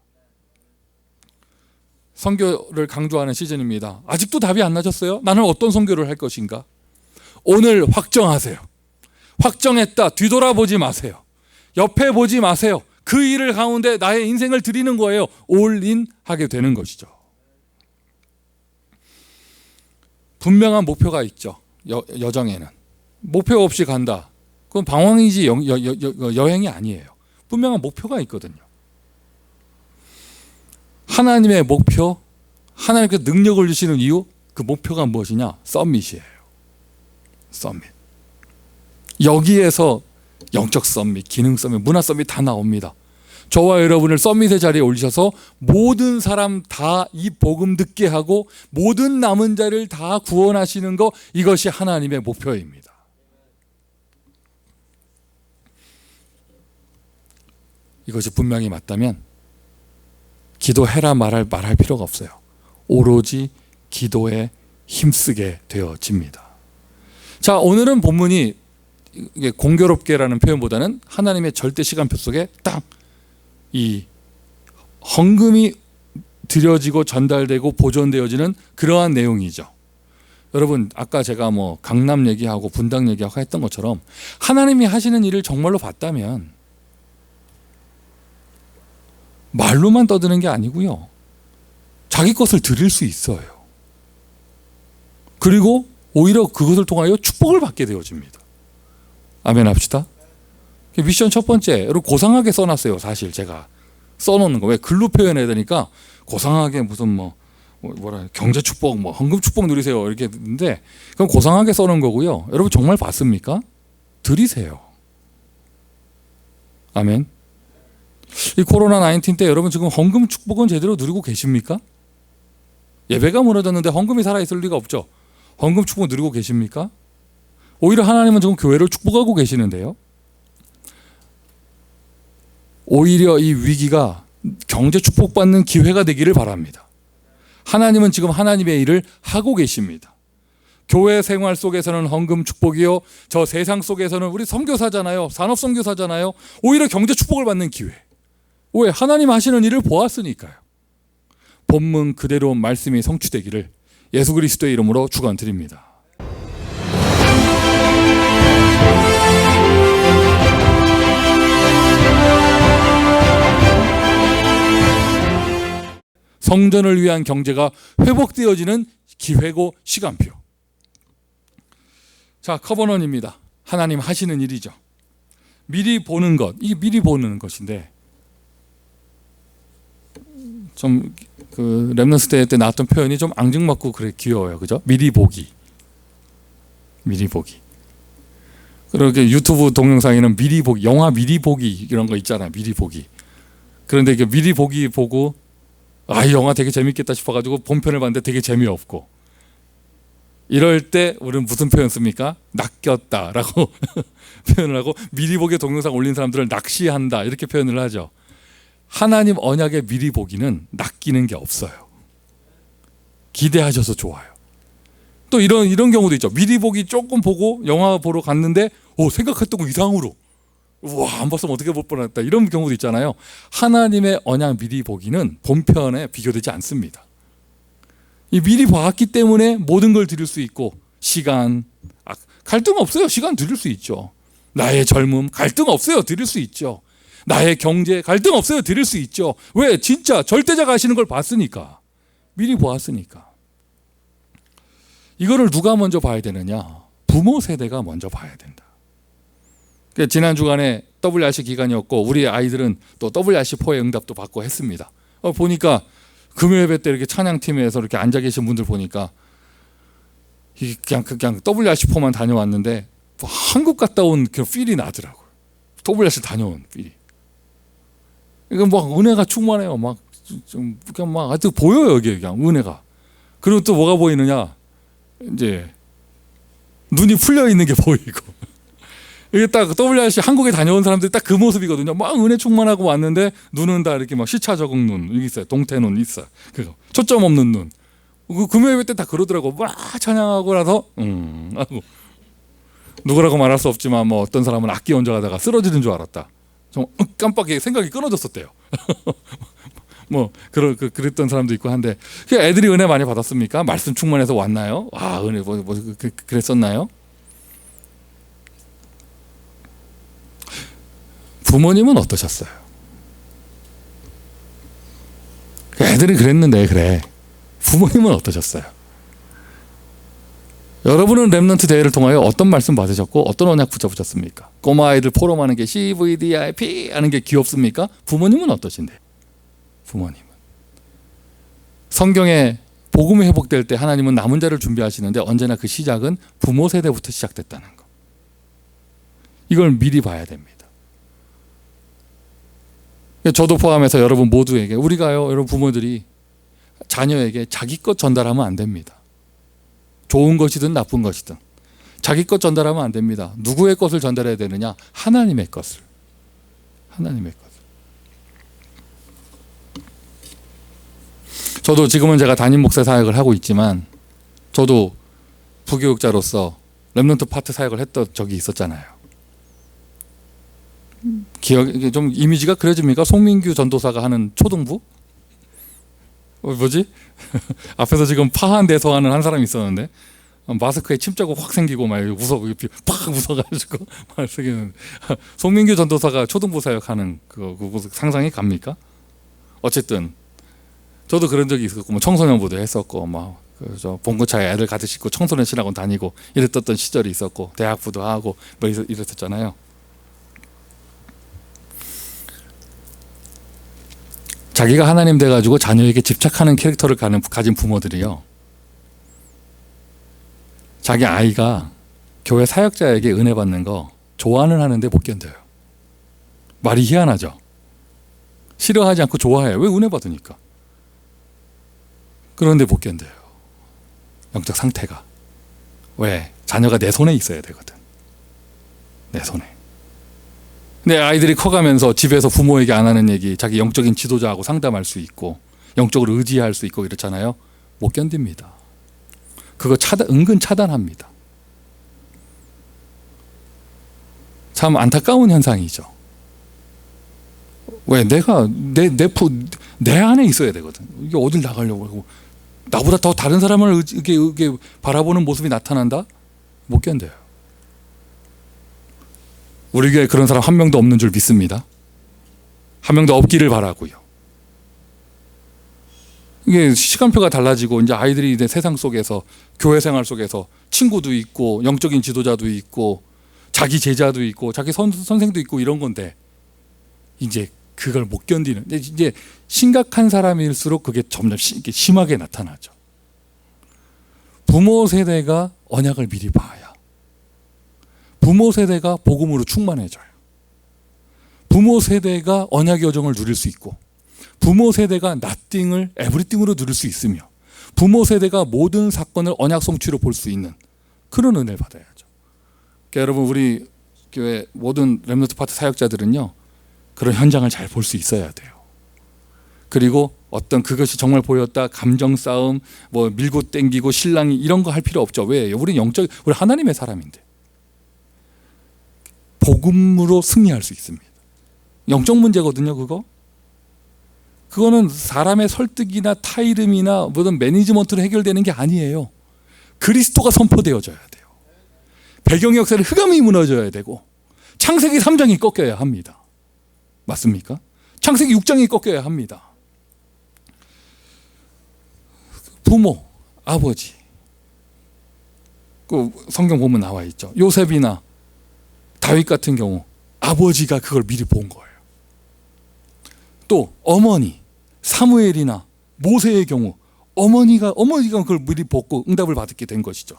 선교를 강조하는 시즌입니다. 아직도 답이 안 나셨어요? 나는 어떤 선교를 할 것인가? 오늘 확정하세요. 확정했다. 뒤돌아보지 마세요. 옆에 보지 마세요. 그 일을 가운데 나의 인생을 드리는 거예요. 올인하게 되는 것이죠. 분명한 목표가 있죠. 여정에는 목표 없이 간다. 그건 방황이지 여행이 아니에요. 분명한 목표가 있거든요. 하나님의 목표, 하나님께서 능력을 주시는 이유, 그 목표가 무엇이냐? 썸밋이에요. 썸밋. 여기에서 영적 썸밋, 기능 썸밋, 문화 썸밋 다 나옵니다. 저와 여러분을 썸밋의 자리에 올리셔서 모든 사람 다 이 복음 듣게 하고 모든 남은 자를 다 구원하시는 것, 이것이 하나님의 목표입니다. 이것이 분명히 맞다면 기도해라 말할 필요가 없어요. 오로지 기도에 힘쓰게 되어집니다. 자, 오늘은 본문이 공교롭게라는 표현보다는 하나님의 절대 시간표 속에 딱 이 헌금이 드려지고 전달되고 보존되어지는 그러한 내용이죠. 여러분 아까 제가 뭐 강남 얘기하고 분당 얘기하고 했던 것처럼 하나님이 하시는 일을 정말로 봤다면 말로만 떠드는 게 아니고요. 자기 것을 드릴 수 있어요. 그리고 오히려 그것을 통하여 축복을 받게 되어집니다. 아멘 합시다. 미션 첫 번째, 여러분 고상하게 써놨어요. 사실 제가 써놓는 거 왜 글로 표현해야 되니까 고상하게 무슨 뭐라 경제 축복, 뭐 헌금 축복 누리세요 이렇게 했는데 그럼 고상하게 써놓은 거고요. 여러분 정말 받습니까? 드리세요. 아멘. 이 코로나 19 때 여러분 지금 헌금 축복은 제대로 누리고 계십니까? 예배가 무너졌는데 헌금이 살아있을 리가 없죠. 헌금 축복 누리고 계십니까? 오히려 하나님은 지금 교회를 축복하고 계시는데요. 오히려 이 위기가 경제 축복받는 기회가 되기를 바랍니다. 하나님은 지금 하나님의 일을 하고 계십니다. 교회 생활 속에서는 헌금 축복이요. 저 세상 속에서는 우리 선교사잖아요. 산업 선교사잖아요. 오히려 경제 축복을 받는 기회. 왜? 하나님 하시는 일을 보았으니까요. 본문 그대로 말씀이 성취되기를 예수 그리스도의 이름으로 축원드립니다. 성전을 위한 경제가 회복되어지는 기회고 시간표. 자, 커버넌입니다. 하나님 하시는 일이죠. 미리 보는 것, 이게 미리 보는 것인데 좀 그 렘넌트 때 나왔던 표현이 좀 앙증맞고 그래 귀여워요, 그죠? 미리 보기, 미리 보기. 그렇게 유튜브 동영상에는 미리 보기, 영화 미리 보기 이런 거 있잖아요, 미리 보기. 그런데 이게 미리 보기 보고 이 영화 되게 재밌겠다 싶어가지고 본편을 봤는데 되게 재미없고 이럴 때 우리는 무슨 표현 씁니까? 낚였다라고 표현을 하고 미리 보기 동영상 올린 사람들을 낚시한다 이렇게 표현을 하죠. 하나님 언약의 미리 보기는 낚이는 게 없어요. 기대하셔서 좋아요. 또 이런 경우도 있죠. 미리 보기 조금 보고 영화 보러 갔는데 생각했던 거 이상으로 우와 안 봤으면 어떻게 못 뻔했다 이런 경우도 있잖아요. 하나님의 언약 미리 보기는 본편에 비교되지 않습니다. 이 미리 봤기 때문에 모든 걸 드릴 수 있고 시간 갈등 없어요. 시간 드릴 수 있죠. 나의 젊음 갈등 없어요. 드릴 수 있죠. 나의 경제 갈등 없어요. 드릴 수 있죠. 왜? 진짜 절대자가 하시는 걸 봤으니까. 미리 보았으니까. 이거를 누가 먼저 봐야 되느냐? 부모 세대가 먼저 봐야 된다. 지난 주간에 WRC 기간이었고 우리 아이들은 또 WRC4의 응답도 받고 했습니다. 보니까 금요 예배 때 이렇게 찬양팀에서 이렇게 앉아 계신 분들 보니까 그냥 WRC4만 다녀왔는데 한국 갔다 온 그 필이 나더라고요. WRC 다녀온 필이. 이거 막 은혜가 충만해요. 막 좀 그냥 막 하여튼 보여요 이게 그냥 은혜가. 그리고 또 뭐가 보이느냐? 이제 눈이 풀려 있는 게 보이고. 이게 딱 WRC 한국에 다녀온 사람들이 딱 그 모습이거든요. 막 은혜 충만하고 왔는데 눈은 다 이렇게 막 시차 적응 눈 여기 있어요. 동태 눈 있어. 그거 초점 없는 눈. 그 금요일 때 다 그러더라고. 막 찬양하고 나서 하고 누구라고 말할 수 없지만 뭐 어떤 사람은 악기 연주하다가 쓰러지는 줄 알았다. 좀 깜빡이 생각이 끊어졌었대요. 뭐 그랬던 사람도 있고 한데 애들이 은혜 많이 받았습니까? 말씀 충만해서 왔나요? 은혜 그랬었나요? 부모님은 어떠셨어요? 애들이 그랬는데 그래. 부모님은 어떠셨어요? 여러분은 렘넌트 대회를 통하여 어떤 말씀 받으셨고 어떤 언약 붙잡으셨습니까? 꼬마 아이들 포럼하는 게 CVDIP 하는 게 귀엽습니까? 부모님은 어떠신데? 부모님은 성경에 복음이 회복될 때 하나님은 남은 자를 준비하시는데 언제나 그 시작은 부모 세대부터 시작됐다는 거. 이걸 미리 봐야 됩니다. 저도 포함해서 여러분 모두에게 우리가요 여러분 부모들이 자녀에게 자기 것 전달하면 안 됩니다. 좋은 것이든 나쁜 것이든 자기 것 전달하면 안 됩니다. 누구의 것을 전달해야 되느냐? 하나님의 것을. 하나님의 것을. 저도 지금은 제가 담임 목사 사역을 하고 있지만 저도 부교육자로서 렘넌트 파트 사역을 했던 적이 있었잖아요. 이게 좀 이미지가 그려집니까? 송민규 전도사가 하는 초등부? 뭐지? 앞에서 지금 파한대소하는 한 사람이 있었는데 마스크에 침자국 확 생기고 막 팍 웃어가지고 막 쓰기는 송민규 전도사가 초등부 사역하는 그거 상상이 갑니까? 어쨌든 저도 그런 적이 있었고 뭐 청소년부도 했었고 막 그저 봉고차에 애들 가득 싣고 청소년 신학원 다니고 이랬던 시절이 있었고 대학부도 하고 뭐 이랬었잖아요. 자기가 하나님 돼가지고 자녀에게 집착하는 캐릭터를 가진 부모들이요, 자기 아이가 교회 사역자에게 은혜 받는 거 좋아는 하는데 못 견뎌요. 말이 희한하죠. 싫어하지 않고 좋아해요. 왜? 은혜 받으니까. 그런데 못 견뎌요. 영적 상태가. 왜? 자녀가 내 손에 있어야 되거든. 내 손에. 근데 아이들이 커가면서 집에서 부모에게 안 하는 얘기, 자기 영적인 지도자하고 상담할 수 있고 영적으로 의지할 수 있고 이렇잖아요. 못 견딥니다. 그거 은근 차단합니다. 참 안타까운 현상이죠. 왜? 내가 내 안에 있어야 되거든. 이게 어딜 나가려고 하고 나보다 더 다른 사람을 이렇게 바라보는 모습이 나타난다? 못 견뎌요. 우리 교회에 그런 사람 한 명도 없는 줄 믿습니다. 한 명도 없기를 바라고요. 이게 시간표가 달라지고 이제 아이들이 이제 세상 속에서 교회 생활 속에서 친구도 있고 영적인 지도자도 있고 자기 제자도 있고 자기 선생도 있고 이런 건데 이제 그걸 못 견디는, 이제 심각한 사람일수록 그게 점점 심하게 나타나죠. 부모 세대가 언약을 미리 봐야 부모 세대가 복음으로 충만해져요. 부모 세대가 언약의 여정을 누릴 수 있고 부모 세대가 nothing을 everything으로 누릴 수 있으며 부모 세대가 모든 사건을 언약 성취로 볼 수 있는 그런 은혜를 받아야죠. 그러니까 여러분, 우리 교회 모든 렘넌트 파트 사역자들은요, 그런 현장을 잘 볼 수 있어야 돼요. 그리고 어떤 그것이 정말 보였다, 감정 싸움, 뭐 밀고 땡기고 신랑이 이런 거 할 필요 없죠. 왜? 우리 우리 하나님의 사람인데 복음으로 승리할 수 있습니다. 영적 문제거든요, 그거. 그거는 사람의 설득이나 타이름이나 모든 매니지먼트로 해결되는 게 아니에요. 그리스도가 선포되어져야 돼요. 배경 역사를 흑암이 무너져야 되고 창세기 3장이 꺾여야 합니다. 맞습니까? 창세기 6장이 꺾여야 합니다. 부모, 아버지, 그 성경 보면 나와 있죠. 요셉이나 다윗 같은 경우 아버지가 그걸 미리 본 거예요. 또 어머니, 사무엘이나 모세의 경우 어머니가 그걸 미리 보고 응답을 받게 된 것이죠.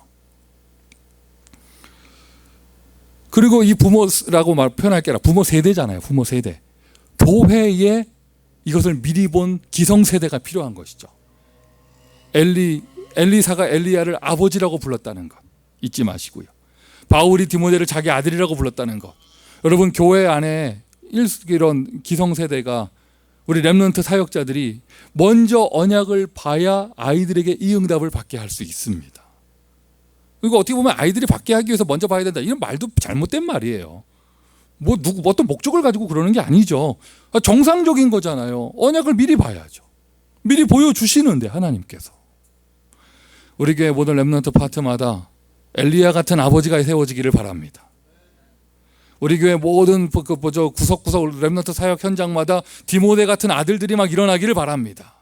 그리고 이 부모라고 표현할 게 아니라 부모 세대잖아요. 부모 세대. 교회에 이것을 미리 본 기성세대가 필요한 것이죠. 엘리사가 엘리야를 아버지라고 불렀다는 것 잊지 마시고요. 바울이 디모데를 자기 아들이라고 불렀다는 것. 여러분, 교회 안에 이런 기성세대가 우리 렘넌트 사역자들이 먼저 언약을 봐야 아이들에게 이 응답을 받게 할 수 있습니다. 그리고 어떻게 보면 아이들이 받게 하기 위해서 먼저 봐야 된다, 이런 말도 잘못된 말이에요. 어떤 목적을 가지고 그러는 게 아니죠. 정상적인 거잖아요. 언약을 미리 봐야죠. 미리 보여주시는데 하나님께서. 우리 교회 모든 렘넌트 파트마다 엘리야 같은 아버지가 세워지기를 바랍니다. 우리 교회 모든 구석구석 렘넌트 사역 현장마다 디모데 같은 아들들이 막 일어나기를 바랍니다.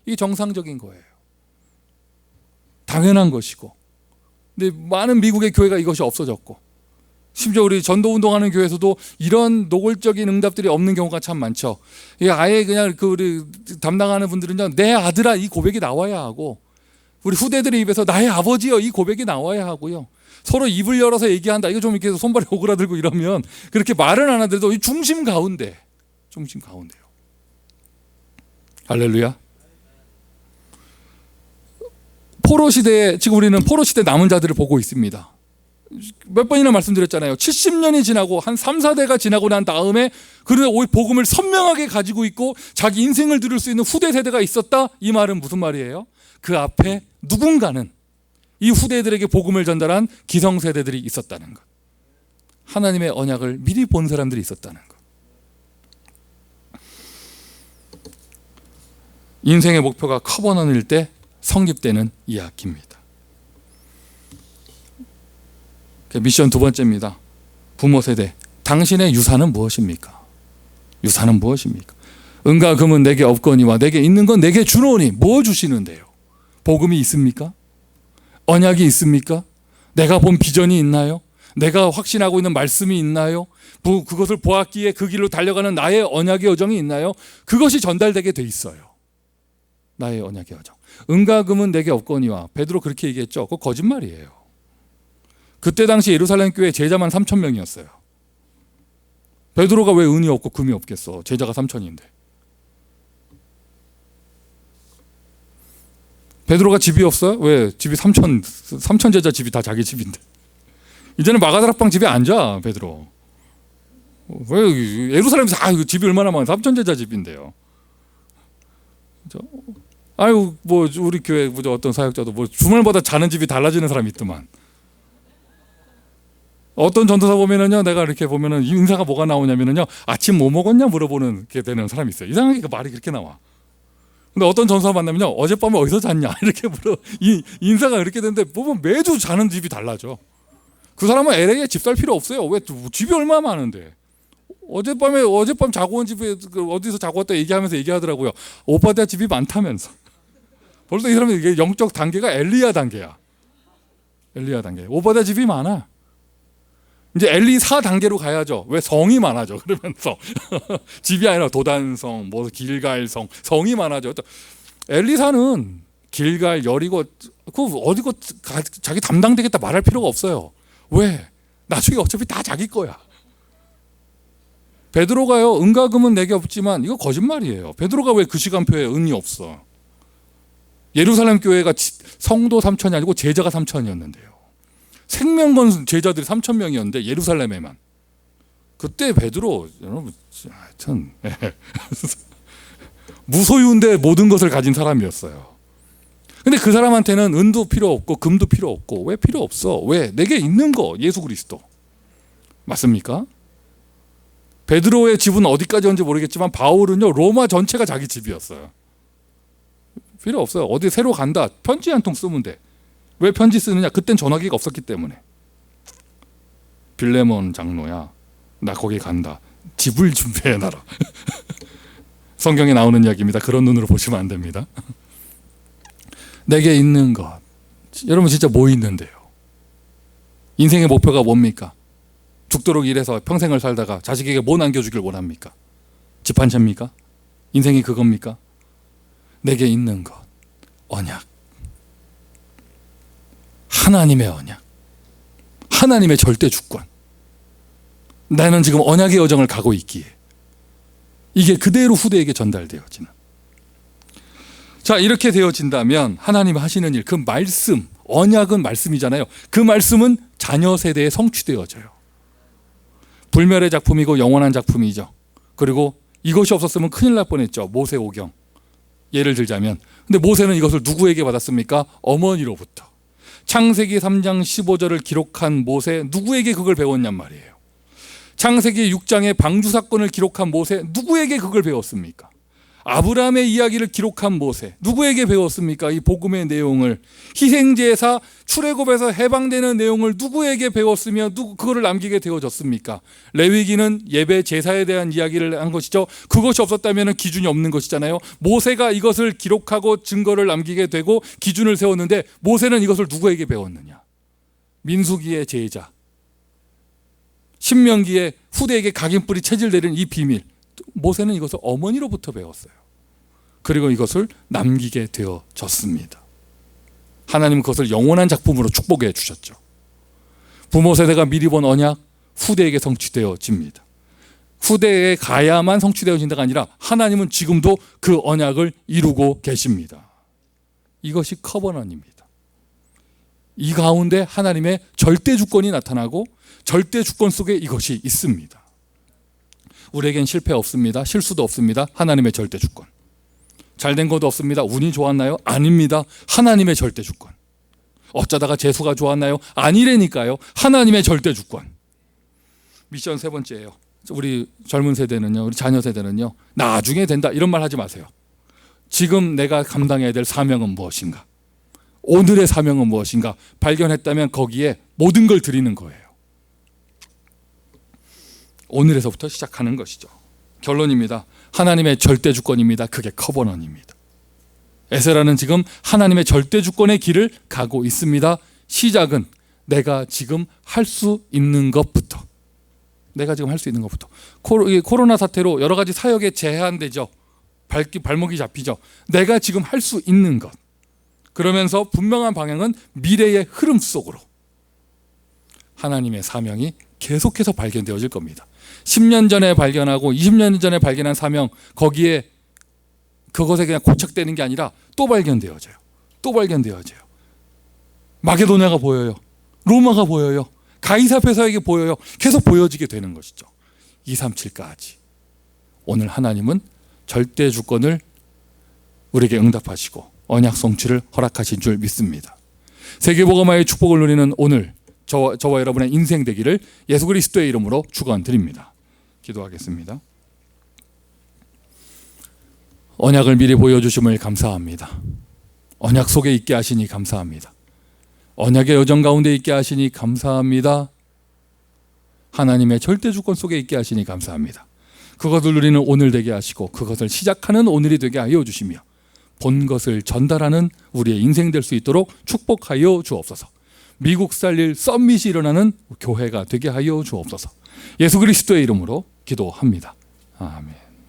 이게 정상적인 거예요. 당연한 것이고. 근데 많은 미국의 교회가 이것이 없어졌고, 심지어 우리 전도운동하는 교회에서도 이런 노골적인 응답들이 없는 경우가 참 많죠. 아예 그냥 우리 담당하는 분들은요, 내 아들아 이 고백이 나와야 하고, 우리 후대들의 입에서 나의 아버지여 이 고백이 나와야 하고요. 서로 입을 열어서 얘기한다, 이거 좀 이렇게 손발에 오그라들고 이러면 그렇게 말은 안 하더라도 이 중심 가운데요. 할렐루야. 포로 시대에, 지금 우리는 포로 시대 남은 자들을 보고 있습니다. 몇 번이나 말씀드렸잖아요. 70년이 지나고 한 3, 4대가 지나고 난 다음에 그래도 복음을 선명하게 가지고 있고 자기 인생을 들을 수 있는 후대 세대가 있었다. 이 말은 무슨 말이에요? 그 앞에 누군가는 이 후대들에게 복음을 전달한 기성세대들이 있었다는 것. 하나님의 언약을 미리 본 사람들이 있었다는 것. 인생의 목표가 커버넌일 때 성립되는 이야기입니다. 미션 두 번째입니다. 부모 세대, 당신의 유산은 무엇입니까? 유산은 무엇입니까? 은과 금은 내게 없거니와 내게 있는 건 내게 주노니 뭐 주시는데요? 복음이 있습니까? 언약이 있습니까? 내가 본 비전이 있나요? 내가 확신하고 있는 말씀이 있나요? 그것을 보았기에 그 길로 달려가는 나의 언약의 여정이 있나요? 그것이 전달되게 돼 있어요. 나의 언약의 여정. 은과 금은 내게 없거니와, 베드로 그렇게 얘기했죠. 그거 거짓말이에요. 그때 당시 예루살렘 교회 제자만 3,000명이었어요. 베드로가 왜 은이 없고 금이 없겠어? 제자가 3,000인데. 베드로가 집이 없어요? 왜? 집이 3천 제자 집이 다 자기 집인데. 이제는 마가다락방 집에 앉아, 베드로. 왜? 예루살렘에서 집이 얼마나 많아? 3천 제자 집인데요. 아유, 뭐 우리 교회 어떤 사역자도 뭐 주말마다 자는 집이 달라지는 사람이 있더만. 어떤 전도사 보면은요, 내가 이렇게 보면은 인사가 뭐가 나오냐면은요, 아침 뭐 먹었냐 물어보는 게 되는 사람이 있어요. 이상하게 그 말이 그렇게 나와. 근데 어떤 전도사 만나면요, 어젯밤에 어디서 잤냐 이렇게 물어. 이 인사가 그렇게 되는데 보면 매주 자는 집이 달라져. 그 사람은 LA에 집 살 필요 없어요. 왜? 집이 얼마나 많은데. 어젯밤 자고 온 집에 어디서 자고 왔다 얘기하면서 얘기하더라고요. 오빠들 집이 많다면서. 벌써 이 사람은 이게 영적 단계가 엘리야 단계야. 엘리야 단계. 오빠들 집이 많아. 이제 엘리사 단계로 가야죠. 왜? 성이 많아져. 그러면서 집이 아니라 도단성, 뭐 길갈성, 성이 많아져. 엘리사는 길갈, 여리고 그 어디고 자기 담당되겠다 말할 필요가 없어요. 왜? 나중에 어차피 다 자기 거야. 베드로가요, 은과 금은 내게 없지만 이거 거짓말이에요. 베드로가 왜 그 시간표에 은이 없어? 예루살렘 교회가 성도 3,000이 아니고 제자가 3,000이었는데요. 생명건 제자들이 3,000명이었는데 예루살렘에만. 그때 베드로, 여러분, 하여튼 무소유인데 모든 것을 가진 사람이었어요. 근데 그 사람한테는 은도 필요 없고 금도 필요 없고. 왜 필요 없어? 왜? 내게 있는 거, 예수 그리스도. 맞습니까? 베드로의 집은 어디까지였는지 모르겠지만 바울은요, 로마 전체가 자기 집이었어요. 필요 없어요. 어디 새로 간다, 편지 한 통 쓰면 돼. 왜 편지 쓰느냐? 그땐 전화기가 없었기 때문에. 빌레몬 장로야, 나 거기 간다. 집을 준비해놔라. 성경에 나오는 이야기입니다. 그런 눈으로 보시면 안 됩니다. 내게 있는 것. 여러분 진짜 뭐 있는데요? 인생의 목표가 뭡니까? 죽도록 일해서 평생을 살다가 자식에게 뭐 남겨주길 원합니까? 집 한 채입니까? 인생이 그겁니까? 내게 있는 것. 언약. 하나님의 언약. 하나님의 절대 주권. 나는 지금 언약의 여정을 가고 있기에 이게 그대로 후대에게 전달되어지는. 자, 이렇게 되어진다면 하나님 하시는 일, 그 말씀, 언약은 말씀이잖아요. 그 말씀은 자녀 세대에 성취되어져요. 불멸의 작품이고 영원한 작품이죠. 그리고 이것이 없었으면 큰일 날 뻔했죠. 모세오경. 예를 들자면, 근데 모세는 이것을 누구에게 받았습니까? 어머니로부터. 창세기 3장 15절을 기록한 모세, 누구에게 그걸 배웠냔 말이에요. 창세기 6장의 방주 사건을 기록한 모세, 누구에게 그걸 배웠습니까? 아브라함의 이야기를 기록한 모세, 누구에게 배웠습니까? 이 복음의 내용을, 희생제사 출애굽에서 해방되는 내용을 누구에게 배웠으며 그거를 남기게 되어졌습니까? 레위기는 예배 제사에 대한 이야기를 한 것이죠. 그것이 없었다면 기준이 없는 것이잖아요. 모세가 이것을 기록하고 증거를 남기게 되고 기준을 세웠는데, 모세는 이것을 누구에게 배웠느냐? 민수기의 제자, 신명기의 후대에게 각인뿌리 체질되는 이 비밀, 모세는 이것을 어머니로부터 배웠어요. 그리고 이것을 남기게 되어졌습니다. 하나님은 그것을 영원한 작품으로 축복해 주셨죠. 부모 세대가 미리 본 언약, 후대에게 성취되어집니다. 후대에 가야만 성취되어진다가 아니라 하나님은 지금도 그 언약을 이루고 계십니다. 이것이 커버넌입니다. 이 가운데 하나님의 절대 주권이 나타나고 절대 주권 속에 이것이 있습니다. 우리에겐 실패 없습니다. 실수도 없습니다. 하나님의 절대 주권. 잘된 것도 없습니다. 운이 좋았나요? 아닙니다. 하나님의 절대 주권. 어쩌다가 재수가 좋았나요? 아니라니까요. 하나님의 절대 주권. 미션 세 번째예요. 우리 젊은 세대는요, 우리 자녀 세대는요, 나중에 된다 이런 말 하지 마세요. 지금 내가 감당해야 될 사명은 무엇인가? 오늘의 사명은 무엇인가? 발견했다면 거기에 모든 걸 드리는 거예요. 오늘에서부터 시작하는 것이죠. 결론입니다. 하나님의 절대 주권입니다. 그게 커버넌입니다. 에스라는 지금 하나님의 절대 주권의 길을 가고 있습니다. 시작은 내가 지금 할 수 있는 것부터. 내가 지금 할 수 있는 것부터. 코로나 사태로 여러 가지 사역에 제한되죠. 발목이 잡히죠. 내가 지금 할 수 있는 것. 그러면서 분명한 방향은 미래의 흐름 속으로 하나님의 사명이 계속해서 발견되어질 겁니다. 10년 전에 발견하고 20년 전에 발견한 사명, 거기에 그것에 그냥 고착되는 게 아니라 또 발견되어져요. 또 발견되어져요. 마게도냐가 보여요. 로마가 보여요. 가이사페서에게 보여요. 계속 보여지게 되는 것이죠. 237까지. 오늘 하나님은 절대 주권을 우리에게 응답하시고 언약 성취를 허락하신 줄 믿습니다. 세계복음화의 축복을 누리는 오늘 저와 여러분의 인생 되기를 예수 그리스도의 이름으로 축원드립니다. 기도하겠습니다. 언약을 미리 보여주심을 감사합니다. 언약 속에 있게 하시니 감사합니다. 언약의 여정 가운데 있게 하시니 감사합니다. 하나님의 절대 주권 속에 있게 하시니 감사합니다. 그것을 누리는 오늘 되게 하시고 그것을 시작하는 오늘이 되게 하여 주시며 본 것을 전달하는 우리의 인생 될 수 있도록 축복하여 주옵소서. 미국 살릴 썸밋이 일어나는 교회가 되게 하여 주옵소서. 예수 그리스도의 이름으로 기도합니다. 아멘.